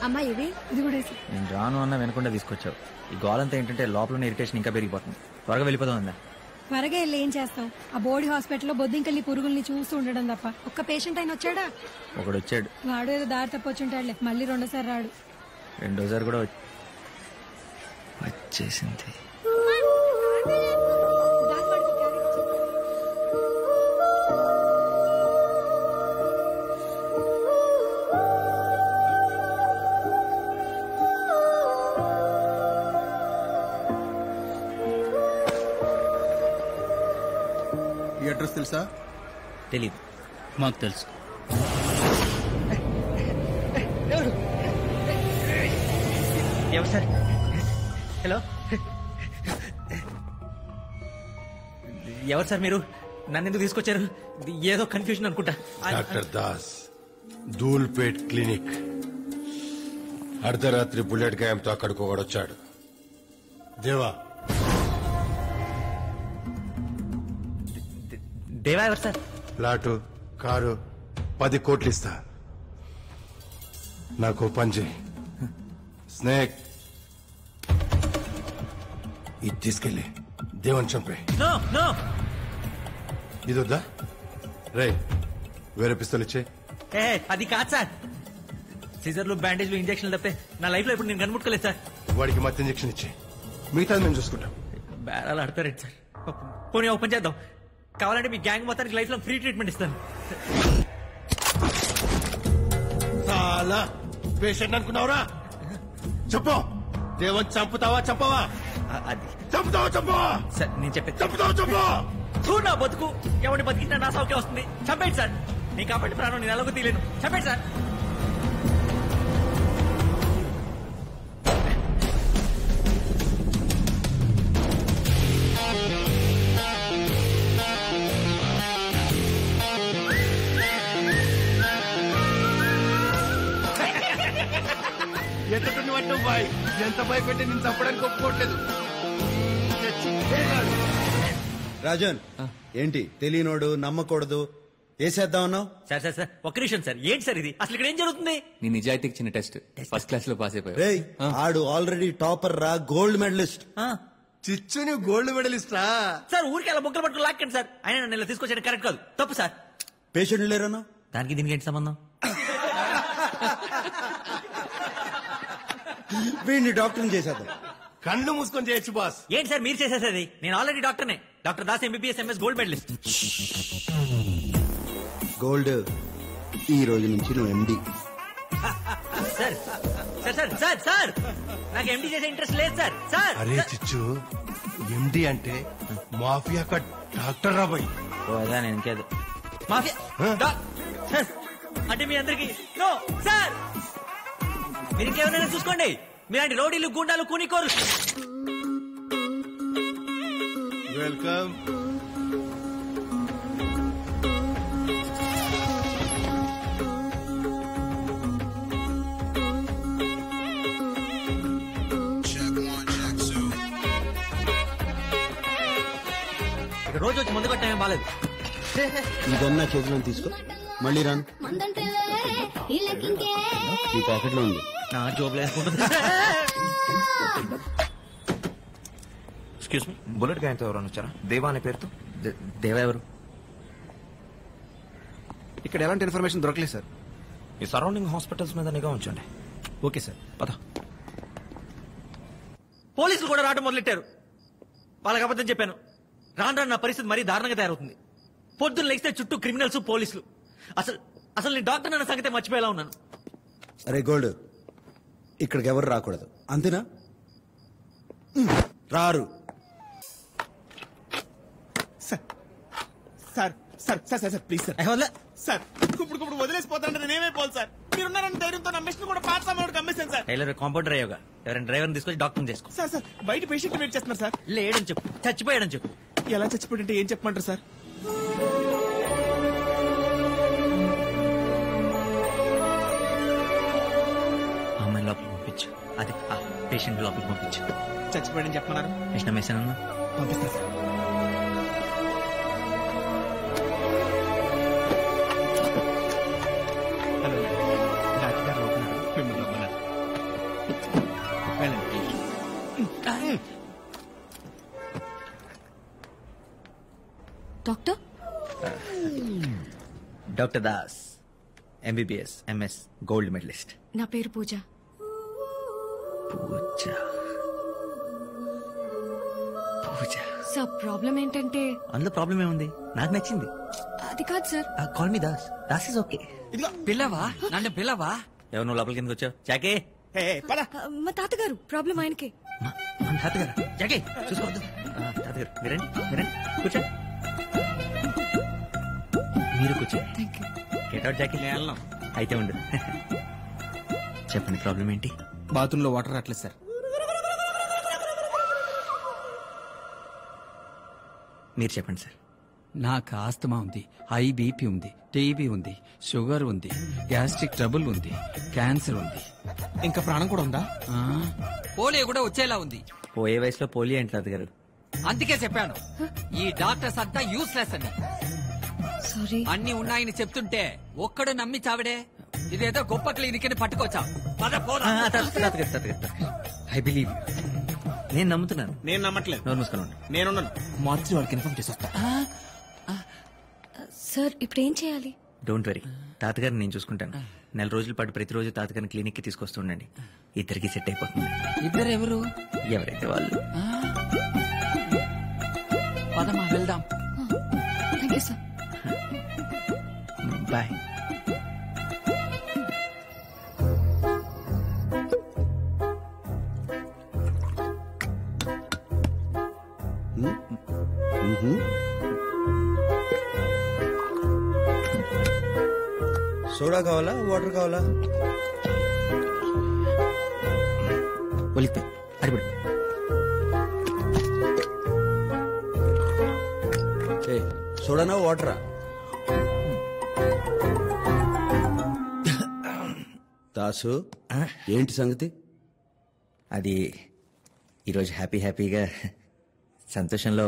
అమ్మా ఇది కూడా నేను రాను అన్న వినకుండా తీసుకొచ్చావు. ఈ గోలంతా ఏంటంటే లోపల ఇరిటేషన్ ఇంకా పెరిగిపోతుంది. త్వరగా వెళ్ళిపోదాం అందా. త్వరగా వెళ్ళి ఏం చేస్తాం? ఆ బోర్డు హాస్పిటల్లో బొద్దింకల్లి పురుగుల్ని చూస్తూ ఉండడం తప్ప ఒక్క పేషెంట్ అయిన వచ్చాడా? ఒకడు వచ్చాడు. వాడు ఏదో దారి తప్పొచ్చుంటాడులే, మళ్ళీ రెండోసారి రాడు. రెండోసారి కూడా వచ్చేసింది. అడ్రస్ తెలుసా? తెలీదు. మాకు తెలుసు. ఎవరు సార్? హలో, ఎవరు సార్ మీరు? నన్ను ఎందుకు తీసుకొచ్చారు? ఏదో కన్ఫ్యూజన్ అనుకుంటా. Doctor Das, Dhoolpet clinic. అర్ధరాత్రి బుల్లెట్ గాయంతో అక్కడికి ఒకడొచ్చాడు. దేవా. దేవా ఎవరు సార్? ప్లాటు, కారు, 10 కోట్లు ఇస్తా. నాకు పని చేయి. స్నేక్, ఇది తీసుకెళ్ళి దేవన్ చంపే. నో నో, ఇది వద్దా? రే, వేరే పిస్తలు ఇచ్చే. అది కాదు సార్. సిజర్లు, బ్యాండేజ్లు, ఇంజక్షన్లు తప్పే నా లైఫ్ లో ఇప్పుడు నేను కనుముట్టుకోలేదు సార్. వాడికి మత్తు ఇంజక్షన్ ఇచ్చే, మిగతాది మేము చూసుకుంటాం. బేరాలు ఆడతారేంటి సార్? పోనీ ఓపెన్ చేద్దాం. కావాలంటే మీ గ్యాంగ్ మొత్తానికి లైఫ్ లో ఫ్రీ ట్రీట్మెంట్ ఇస్తాను. చాలా పేషెంట్ అనుకున్నావురా? చెప్పు, దేవన్ చంపుతావా చంపవా? అది చంపుతావా చంపవా? సార్ నేను చెప్పేది. చంపుతావా చంపవా? చూడు, నా బతుకు ఎవరిని బతికినా నా సౌఖ్యం వస్తుంది. చంపేయండి సార్. నీ కాబట్టి ప్రాణం నేను ఎలాగో తీయలేను. చంపేయండి సార్. ఎత్తటం పట్టావు బాయ్. ఎంత భయపెట్టి నేను చంపడానికి ఒప్పుకోవట్లేదు. రాజన్, ఏంటి తెలియనోడు నమ్మకూడదు వేసేద్దామన్నావు? సార్ సార్ సార్ ఒక్క నిమిషం సార్. ఏంటి సార్ ఇది? అసలు ఇక్కడ ఏం జరుగుతుంది? నీ నిజాయితీకి చిన్న టెస్ట్. ఫస్ట్ క్లాస్ లో పాస్ అయిపోయావు. రేయ్, ఆడు ఆల్రెడీ టాపర్ రా, గోల్డ్ మెడలిస్ట్. చిచ్చుని గోల్డ్ మెడలిస్టా? సార్ ఊరికి అలా బొక్కలు పట్టుకుని లాక్కండి సార్. ఆయన నన్ను ఇలా తీసుకొచ్చాడు కరెక్ట్ కాదు, తప్పు సార్. పేషెంట్ లేరన్నా? దానికి దీనికి ఏంటి సంబంధం? వీడిని డాక్టర్ని చేసేద్దాం. కళ్ళు మూసుకొని చేయొచ్చు బాస్. ఏంటి సార్ మీరు చేసేసేది? నేను ఆల్రెడీ డాక్టర్నే. Doctor Das, MBBS, MS, gold medalist. Gold, ఈ రోజు నుంచి నువ్వు MD. Sir sir sir sir sir నాకు ఎండి చేసే ఇంట్రెస్ట్ లేదు సార్. సార్ అరే చిచ్చు, ఎండి అంటే మాఫియా కా డాక్టర్ రా బాయ్. అదా నేను ఇంకేదో మాఫియా సార్ అంటే మీ అందరికి నో సార్. మీరు ఇంకేమైనా చూసుకోండి. మీలాంటి రౌడీలు, గుండాలు, కూనికోరు. వెల్కమ్. ఇక్కడ రోజు వచ్చి ముందు కొట్టమే బాలేదు. ఇదన్నా చేతిలో తీసుకో, మళ్ళీ రాను. ఈ పాకెట్ లో ఉంది. నా జోబులో ఎక్స్క్యూజ్ మీ, బుల్లెట్ గాయంతో ఎవరైనా వచ్చారా? దేవా అనే పేరుతో. దేవా ఎవరు? ఇక్కడ ఎలాంటి ఇన్ఫర్మేషన్ దొరకలేదు సార్. ఈ సరౌండింగ్ హాస్పిటల్స్ మీద నిఘా ఉంచండి. Okay sir. పద. పోలీసులు కూడా రావడం మొదలెట్టారు. వాళ్ళకి అబద్ధం చెప్పాను. రాను రాను నా పరిస్థితి మరీ దారుణంగా తయారవుతుంది. పొద్దున్న లేస్తే చుట్టూ క్రిమినల్స్, పోలీసులు. అసలు నేను డాక్టర్ అన్న సంగతే మర్చిపోయేలా ఉన్నాను. అరే గోల్డ్, ఇక్కడికి ఎవరు రాకూడదు, అంతేనా? రారు. Sir sir sir sir please sir. Sir ఇప్పుడు వదిలేసిపోతానంటే నేనేమైపోవాలి సార్? మీరున్నారని ధైర్యంతో నా మెషిన్ కూడా పాత సామాన్లకు అమ్మేశాను సార్. టైలర్ కాంపౌండర్ అయ్యోగా ఎవరైనా డ్రైవర్ని తీసుకొచ్చి డాక్టర్ చేసుకో. సార్ సార్ బయట పేషెంట్ వెయిట్ చేస్తున్నారు సార్. లేడని చెప్పు, చచ్చిపోయాడని చెప్పు. ఎలా చచ్చిపోయింటే ఏం చెప్పమంటారు సార్? అమ్మాయి లోపలికి పంపించు. అదే పేషెంట్ లోపలికి పంపించు. చచ్చిపోయాడని చెప్పమన్నారు. కృష్ణ మేసానన్నా పంపిస్తా సార్. హలో, డాక్టర్ గారు లోపల మిమ్మల్ని రమ్మన్నారు. Doctor? Doctor Das, MBBS, MS, gold medallist. నా పేరు పూజ. పూజ పూజ. సార్ ప్రాబ్లం ఏంటంటే అందులో ప్రాబ్లం ఏముంది? నాకు నచ్చింది. అది కాదు sir. Call me Das. Das is okay. ఇదిగో పిల్లవా నన్ను పిల్లవా? ఎవరు నువ్వు లోపలికి ఎందుకు వచ్చావు? జాకే, పద. మా తాతగారు ప్రాబ్లం ఆయనకే. మన తాతగారు. జాకే చూసుకోవద్దు. తాతగారు మీరండి, మీరండి, కూర్చోండి. మీరు కూర్చోండి. Thank you. గెట్ అవుట్ జాకే. అయితే ఉండు. చెప్పండి, ప్రాబ్లం ఏంటి? బాత్రూమ్ లో వాటర్ రావట్లేదు సార్. మీరు చెప్పండి సార్. నాకు ఆస్తమా ఉంది, హై బీపీ ఉంది, టీబీ ఉంది, షుగర్ ఉంది, గ్యాస్ట్రిక్ ట్రబుల్ ఉంది, క్యాన్సర్ ఉంది. ఇంకా ప్రాణం కూడా ఉందా? పోలియో కూడా వచ్చేలా ఉంది. పోయే వయసులో పోలియో ఏంటి తాతగారు? అందుకే చెప్పాను ఈ డాక్టర్స్ అంతా యూస్లెస్ అని. సారీ. అన్ని ఉన్నాయని చెప్తుంటే ఒక్కడు నమ్మి చావిడే. ఇదేదో గొప్ప క్లినిక్ ని పట్టుకొచ్చా. I believe. నేను నమ్ముతున్నాను. నేను నమ్మట్లేదు. నోరు మూసుకొని ఉండు. నేనున్నాను. మార్చి వాడికి ఇన్ఫార్మ్ చేసి వస్తా. సార్ ఇప్పుడు ఏం చేయాలి? డోంట్ వరీ, తాతగారిని నేను చూసుకుంటాను. 4 రోజుల పాటు ప్రతిరోజు తాతగారిని క్లినిక్ కి తీసుకొస్తూ ఉండండి. ఇద్దరికి సెట్ అయిపోతుంది. ఇద్దరు ఎవరు? ఎవరైతే వాళ్ళు. పదమా వెళ్దాం. Thank you sir. Bye. Soda కావాలా, వాటర్ కావాలా? ఒలిపి అడిపడు. సోడానా వాటరా? దాసు, ఏంటి సంగతి? అది ఈరోజు హ్యాపీగా సంతోషంలో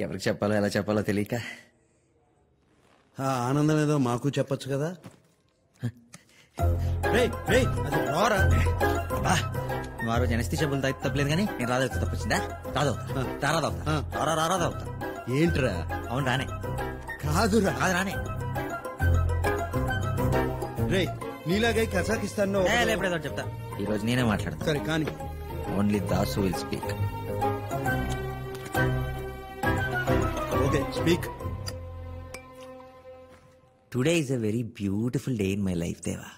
ఎవరికి చెప్పాలో ఎలా చెప్పాలో తెలియక. ఆనందం ఏదో మాకు చెప్పొచ్చు కదా. అది రారా? నువ్వు ఆ రోజు ఎనస్తి చెప్పులు తాగి తప్పలేదు కానీ నేను రాదవుతా. తప్పొచ్చిందా? రాదవుతా. ఏంట్రా? అవును రానే. కాదురా. కాదు రానే. రే నీలాగే కజాకిస్తాన్ లో ఎప్పుడేదో చెప్తా. ఈ రోజు నేనే మాట్లాడతా. సరే కానీ only Dasu will speak. Okay speak. Today is a very beautiful day in my life దేవా.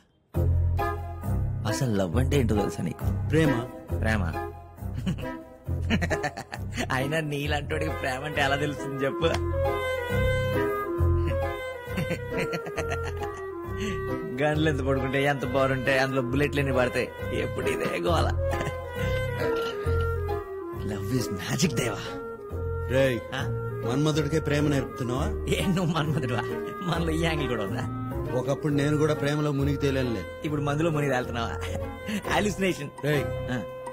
అసలు లవ్ అంటే ఏంటో తెలుసా నీకు? ప్రేమ. అయినా నీలాంటోడికి ప్రేమ అంటే ఎలా తెలుస్తుంది చెప్పు? గన్లు ఎంత పడుకుంటే ఎంత బాగుంటాయి, అందులో బుల్లెట్లన్నీ పడతాయి. ఎప్పుడు ఇదే గోల. లవ్ ఈజ్ మ్యాజిక్ దేవా. రే మన్మధుడికే ప్రేమ నేర్పుతున్నావా? ఏ నువ్వు మన్మధుడువా? మనలో ఈ యాంగిల్ కూడా ఉందా? ఒకప్పుడు నేను కూడా ప్రేమలో మునిగి తేలే. ఇప్పుడు మందులో మునిగి తేలుతున్నావా? హాలుసినేషన్. రే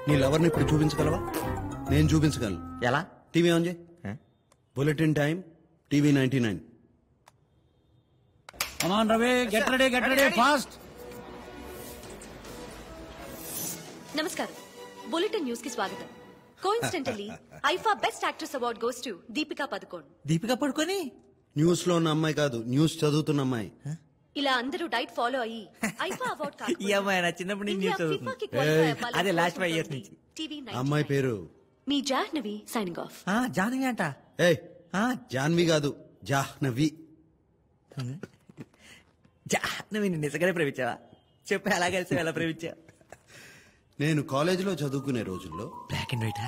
నీ లవర్ని ఇప్పుడు చూపించగలవా? నేను చూపించగలను. ఎలా? టీవీ ఆన్ చేయి. Bulletin time, TV 99. Ravi get ready fast. నమస్కారం, బులెటిన్ న్యూస్ కి స్వాగతం. Coincidentally IIFA best actress award goes to Deepika Padukone. Deepika పడుకొని న్యూస్ లో ఉన్న అమ్మాయి కాదు, న్యూస్ చదువుతున్న అమ్మాయి. ఇలా అందరూ డైట్ ఫాలో అయ్యి ఐఫా అవార్డ్ ఈ అమ్మాయి నా చిన్నప్పటి నుంచి న్యూస్ చదువుతుంది. అదే లాస్ట్ 5 years నుంచి. అమ్మాయి పేరు మీ జాహ్నవి. Signing off. జాహ్నవి అంట. జాహ్నవి కాదు, జాహ్నవి. జాహ్నవి నిజంగానే ప్రేమించావా? చెప్పి ఎలా కలిసి ఎలా ప్రేమించా? నేను కాలేజీలో చదువుకునే రోజుల్లో బ్లాక్ అండ్ వైటా?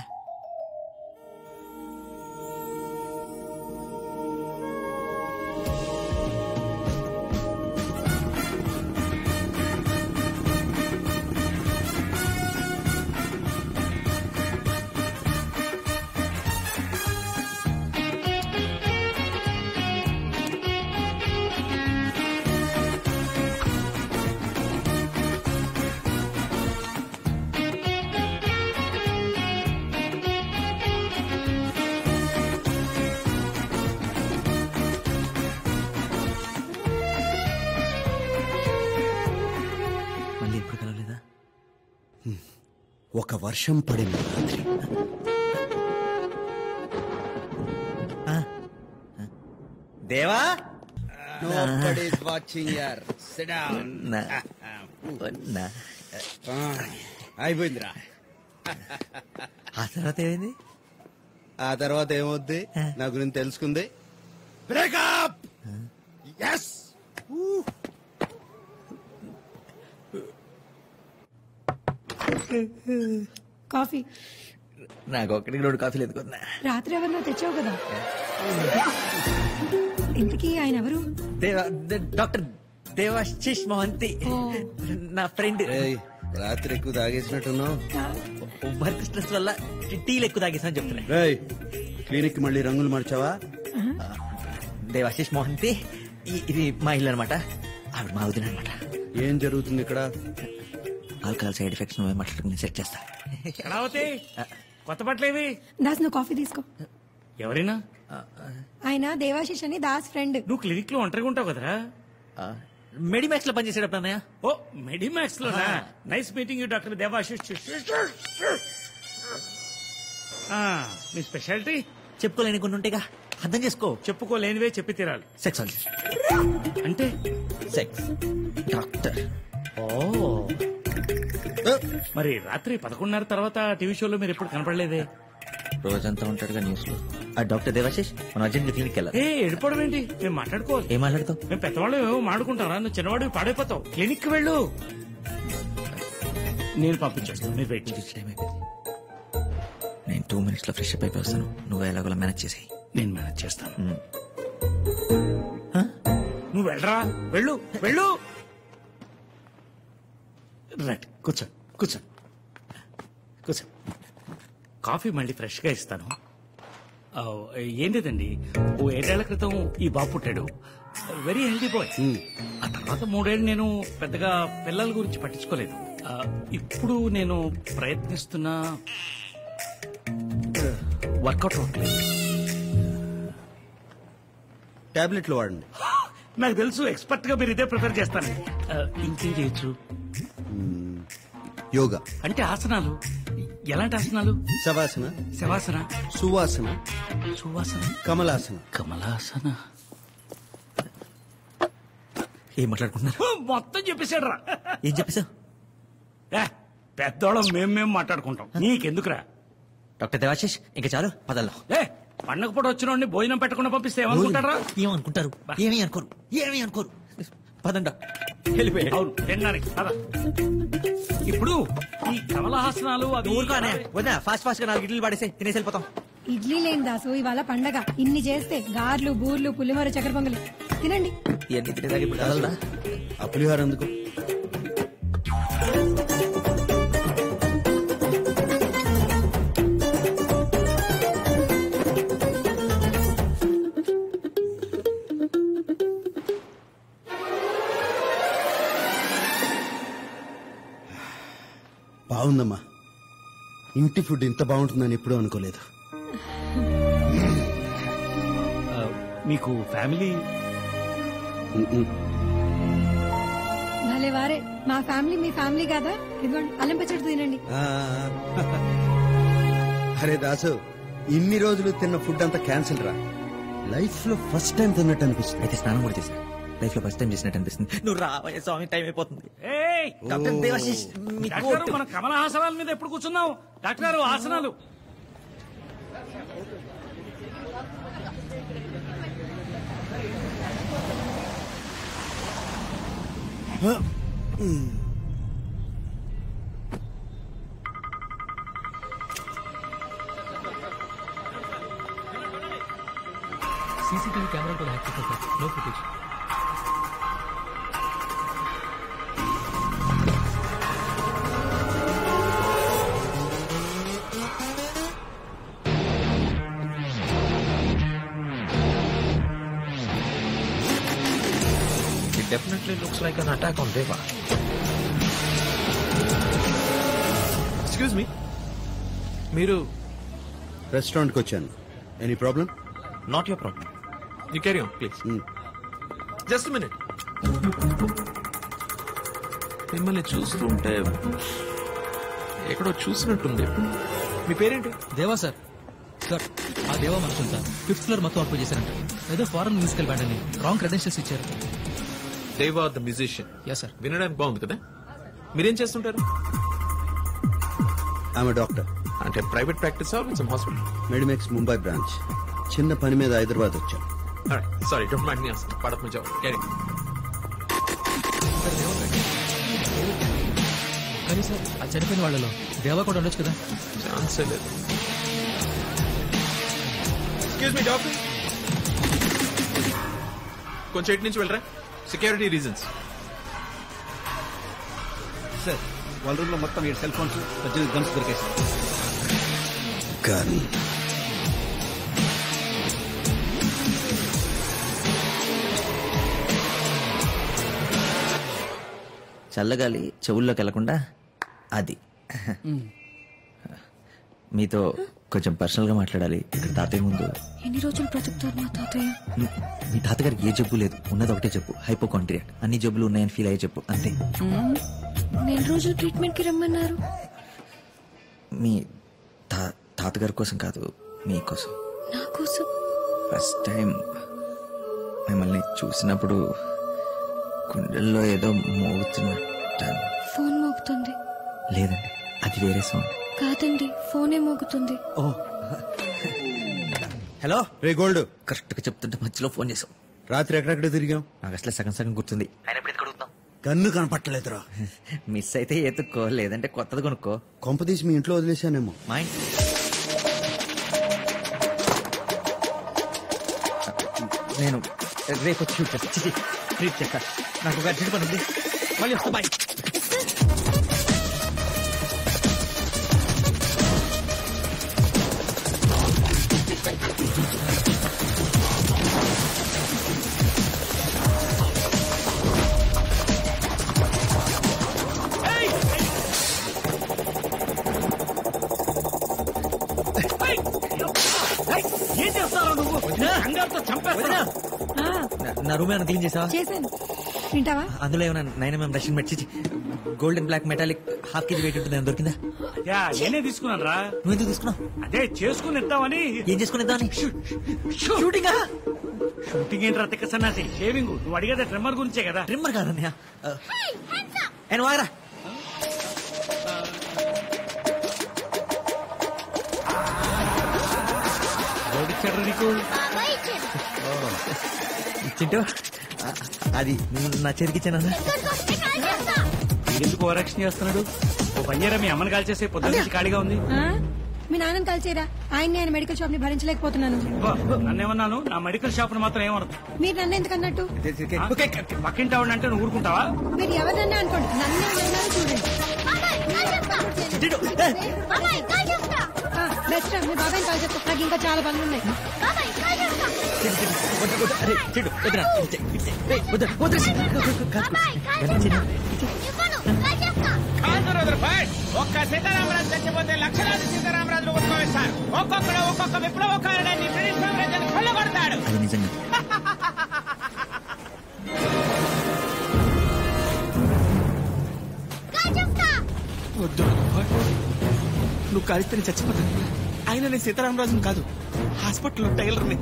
ఒక వర్షం పడిన రాత్రి దేవా Nobody's watching yaar. Sit down. అయిపోయిందిరా. ఆ తర్వాత ఏమైంది? ఆ తర్వాత ఏమవుద్ది నా గురించి తెలుసుకుంది. బ్రేకప్. ఎస్. కాఫీ నాకు ఒక్కడికి 2 కాఫీలు ఎత్తుకున్నా. రాత్రి ఎవరినో తెచ్చావు కదా, ఇంతకీ ఆయన ఎవరు? డాక్టర్ దేవాశిష్ మోహంతి, నా ఫ్రెండ్. రాత్రి ఎక్కువ తాగేసినట్టున్నావు. వర్క్ స్ట్రెస్ వల్ల టీలు ఎక్కువ తాగేసా చెప్తున్నా. క్లినిక్ మళ్ళీ రంగులు మార్చావా? దేవాశిష్ మోహంతి, ఇది మా ఇల్లు అనమాట. ఆవిడ మా వదిన అనమాట. ఏం జరుగుతుంది ఇక్కడ? ఆల్కహాల్ సైడ్ ఎఫెక్ట్స్ నువ్వే మాట్లాడుకుని సెట్ చేస్తా. కొత్త బట్టలేవి? దాస్ నువ్వు కాఫీ తీసుకో. ఎవరైనా? ఆయన దేవాశిష్ అని దాస్ ఫ్రెండ్. నువ్వు క్లినిక్ లో ఒంటరిగా ఉంటావు కదరా? మెడిమాక్స్ లో పనిచేసేటప్పుడు అన్నయ్య. ఓ మెడిమాక్స్ లో. Nice meeting you doctor Debasish. Me speciality? చెప్పుకోలేని కొన్ని ఉంటాయిగా, అర్థం చేసుకో. చెప్పుకోలేనివే చెప్పి తీరాలి. సెక్సాలజీ అంటే సెక్స్ డాక్టర్. ఓ మరి రాత్రి 11:30 తర్వాత టీవీ షోలో మీరు ఎప్పుడు కనపడలేదే? రోజంతా ఉంటాడుగా న్యూస్ లో. ఆ డాక్టర్ దేవాశిష్ మన అర్జెంట్ క్లినిక్ వెళ్ళాలి. ఎడిపోవడం ఏంటి? మేము మాట్లాడుకోవాలి. ఏం మాట్లాడతావు? మేము పెద్దవాళ్ళు ఏమో మాట్లాడుకుంటారా? నువ్వు చిన్నవాడు పాడైపోతావు. క్లినిక్ వెళ్ళు. నేను పంపించేస్తాను, మీరు వెయిట్ చేసి. టైం అయిపోయింది. నేను 2 minutes లో ఫ్రెష్ అప్ అయిపోయి వస్తాను. నువ్వు ఎలాగోలా మేనేజ్ చేసేయి. నేను మేనేజ్ చేస్తాను. నువ్వు వెళ్ళరా, వెళ్ళు వెళ్ళు. రైట్, కూర్చో కూర్చో కూర్చో. కాఫీ మళ్ళీ ఫ్రెష్ గా ఇస్తాను. ఏం లేదండి, 7 ఏళ్ల క్రితం ఈ బాబు పుట్టాడు. Very healthy boy. ఆ తర్వాత 3 ఏళ్ళు నేను పెద్దగా పిల్లల గురించి పట్టించుకోలేదు. ఇప్పుడు నేను ప్రయత్నిస్తున్నా, వర్కౌట్ అవ్వట్లేదు. టాబ్లెట్లు వాడండి. నాకు తెలుసు, ఎక్స్పర్ట్ గా మీరు ఇదే ప్రిపేర్ చేస్తానండి. ఇంకేం చేయొచ్చు? యోగా అంటే ఆసనాలు. ఎలాంటి ఆసనాలు? శవాసన, శవాసన, సువాసన, సువాసన, కమలాసన. కమలాసన. ఏం మాట్లాడుకుంటున్నారు? మొత్తం చెప్పేశాడు రా. ఏం చెప్పేశావు? పెద్దోళ్ళం మేము మాట్లాడుకుంటాం, నీకెందుకురా? డాక్టర్ దేవాశిష్ ఇంకా చాలు, పదల్లో. పండగ పూట వచ్చిన బోజనం పెట్టకుండా పంపిస్తే ఏమనుకుంటారా? ఏమనుకుంటారు? ఏమీ అనుకోరు, ఏమీ అనుకోరు. పదండా, వెళ్ళిపోయాడు. అవును, తినడానికి పద. ఇప్పుడు ఈ కమలహాసనాలు అది ఊరుకోనే వద్దా. ఫాస్ట్ ఫాస్ట్ గా 4 ఇడ్లీలు పడేసి తినేసి వెళ్ళిపోతాం. ఇడ్లీ లేని దాసు, ఇవాళ పండగ. ఇన్ని చేస్తే గార్లు, బూర్లు, పులిమర, చక్కెర పొంగలి తినండి. ఇవన్నీ తినేదాకా ఇప్పుడు కదలదా? ఆ పులిహోర ఎందుకు? బాగుందమ్మా. ఇంటి ఫుడ్ ఇంత బాగుంటుందని ఎప్పుడూ అనుకోలేదు. మీకు ఫ్యామిలీ? భలే వారే, మా ఫ్యామిలీ మీ ఫ్యామిలీ కాదా? ఇదిగోండి అల్లం పచ్చడి తినండి. అరే దాసు, ఇన్ని రోజులు తిన్న ఫుడ్ అంతా క్యాన్సిల్ రా. లైఫ్ లో ఫస్ట్ టైం తిన్నట్టు అనిపిస్తుంది. అయితే స్నానం కూడా చేశా. లైఫ్ లో ఫస్ట్ టైం చేసినట్టు అనిపిస్తుంది. నువ్వు రావయ్య స్వామి, టైం అయిపోతుంది. డాక్టర్ దేవాశిష్, మన కమలహాసనాల మీద ఎప్పుడు కూర్చున్నావు? డాక్టర్ గారు, ఆసనాలు. सीसीटीवी कैमरा को हैक किया था, no footage. It definitely looks like an attack on Deva. Excuse me, మీరు రెస్టారెంట్కి వచ్చాను. Any problem? Not your problem. You carry on, please. Just a minute. మిమ్మల్ని చూస్తుంటే ఎక్కడో చూసినట్టుంది. మీ పేరేంటి? దేవా సార్. సార్ ఆ దేవా మనుషులు సార్ 5th ఫ్లోర్ మొత్తం ఆక్యుపై చేశారంట. ఏదో ఫారెన్ మ్యూజికల్ బ్యాండ్ అని రాంగ్ క్రెడెన్షియల్స్ ఇచ్చారు. దేవా ద మ్యూజిషియన్. Yeah sir. వినడానికి బాగుంది కదా. మీరేం చేస్తుంటారు? ఆమె డాక్టర్. అంటే private practice hospital? Medimex Mumbai branch. చిన్న పని మీద హైదరాబాద్ వచ్చాం. Sorry, don't mind me asking. పడప్ మీ జాబ్. క్యారీ. కానీ సార్ ఆ చనిపోయిన వాళ్ళలో దేవా కూడా ఉండొచ్చు కదా. ఛాన్సే లేదు. ఎక్స్క్యూజ్ మీ డాక్టర్, కొంచెం ఎటు నుంచి వెళ్ళరా? Security reasons. సార్ వాళ్ళ రూమ్ లో మొత్తం 7 సెల్ ఫోన్స్, 18 గన్స్ దొరికేసాయి. కానీ చల్లగాలి చెవుల్లోకి వెళ్లకుండా అది. మీతో కొంచెం పర్సనల్ గా మాట్లాడాలి ఇక్కడ తాతయ్య ముందు. ఎన్ని రోజులు బ్రతుకుతారు మా తాతయ్య? మీ తాతగారికి ఏ జబ్బు లేదు, ఉన్నది ఒకటే చెప్పు, హైపోకాంట్రియా. అన్ని జబ్బులు ఉన్నాయని ఫీల్ అయ్యే చెప్పు, అంతే. నెల రోజులు ట్రీట్మెంట్ కి రమ్మన్నారు. మీ తాతగారి కోసం కాదు, మీకోసం. నా కోసం? ఫస్ట్ టైం మిమ్మల్ని చూసినప్పుడు గుండెల్లో ఏదో మోగుతున్నట్టు. ఫోన్ మోగుతుంది. లేదండి, అది వేరే సౌండ్. కాదండి, ఫోనే మోగుతుంది. ఓ హలో రే గోల్డ్, కరెక్ట్ గా చెప్తుంటే మధ్యలో ఫోన్ చేసాం. రాత్రి ఎక్కడెక్కడ తిరిగాం? నాకు అసలు సగం సగం గుర్తుంది. ఆయన ఎప్పుడు ఎదుగుతాం? కన్ను కనపట్టలేదురా. మిస్ అయితే ఎత్తుక్కో, లేదంటే కొత్తది కొనుక్కో. కొంప తీసి మీ ఇంట్లో వదిలేశానేమో. మా నేను రేపు వచ్చి ట్రీట్ చేస్తా. నాకు ఒక అర్జెంట్ పని ఉంది, మళ్ళీ వస్తా. బాయ్. ఏం చేస్తావు నువ్వు? చంపేస్తా. నా రూమ్ ఏమైనా క్లీన్ చేసావా? చేశాను, తింటావా? అందులో ఏమైనా 9mm Russian made, gold and black metallic ½ kg weight ఉంటుంది, దొరికిందా? నేనే తీసుకున్నాను రా. నువ్వు ఎందుకు తీసుకున్నావు? అదే చేసుకుని ఇద్దామని. ఏం చేసుకుని ఇద్దామని? షూటింగ్. షూటింగ్ ఏంట్రా తిక్క సన్నాసి? షేవింగ్. నువ్వు అడిగేది ట్రిమ్మర్ గురించే కదా. ట్రిమ్మర్ కాదన్నయ్య. ఆయన వాగరా. ఓడిచ్చాడు నీకు. చింటూ, అది నా చేతికిచ్చానా? ఎందుకు ఓరక్షణ చేస్తున్నాడు? ఓ పనిచేరా, మీ అమ్మని కాల్ చేసే పొద్దున్న నుంచి ఖాళీగా ఉంది. మీ నాన్నని కలిసేరా? ఆయన్ని ఆయన మెడికల్ షాప్ ని భరించలేకపోతున్నాను. నన్నేమన్నాను? నా మెడికల్ షాప్ మాత్రం ఏమన్నది? మీరు నన్ను ఎందుకు అన్నట్టు? పక్కింటి ఆవిడ అంటే నువ్వు ఊరుకుంటావా? మీరు ఎవరన్నా అనుకోండి, నన్నే అన్నారు చూడండి. బెస్ట్ మీ బాబాయ్ కాల్ చెప్తా, నాకు ఇంకా చాలా పనులు ఉన్నాయి. ఒక్క సీతారామరాజు చచ్చిపోతే లక్షలాది సీతారామరాజులు ఉద్భవిస్తారు. ఒక్కొక్కడు ఒక్కొక్క విప్లవకారుడని బ్రిటిష్ సామ్రాజ్యాన్ని కొల్లగొడతాడు. అది నిజంగా. వద్దు, నువ్వు కాలిస్తే నేను చచ్చిపోతాను. అయినా నేను సీతారామరాజుని కాదు, హాస్పిటల్లో టైలర్ని.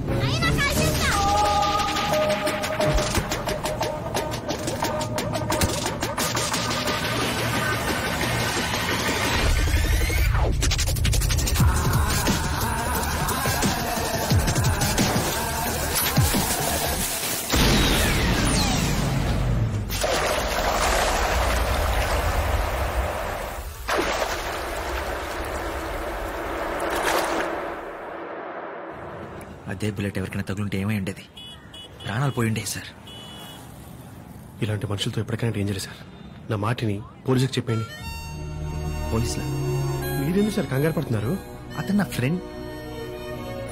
అదే బుల్లెట్ ఎవరికైనా తగులుంటే ఏమై ఉండేది? ప్రాణాలు పోయి ఉండేది సార్. ఇలాంటి మనుషులతో ఎప్పటికైనా డేంజర్ సార్. నా మాటిని పోలీసులకు చెప్పండి. పోలీసులా? మీరెందుకు సార్ కంగారు పడుతున్నారు? అతను నా ఫ్రెండ్.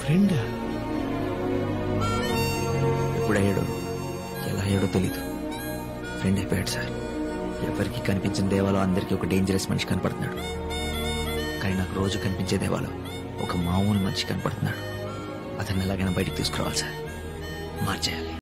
ఫ్రెండ్ ఎప్పుడయ్యాడో ఎలా అయ్యాడో తెలీదు. ఫ్రెండ్ అయిపోయాడు సార్. ఎవరికి కనిపించిన దేవాలో అందరికీ ఒక డేంజరస్ మనిషి కనపడుతున్నాడు. కానీ నాకు రోజు కనిపించే దేవాలో ఒక మామూలు మనిషి కనపడుతున్నాడు. అతన్ని ఎలాగైనా బయటికి తీసుకురావాలి సార్, మార్చేయాలి.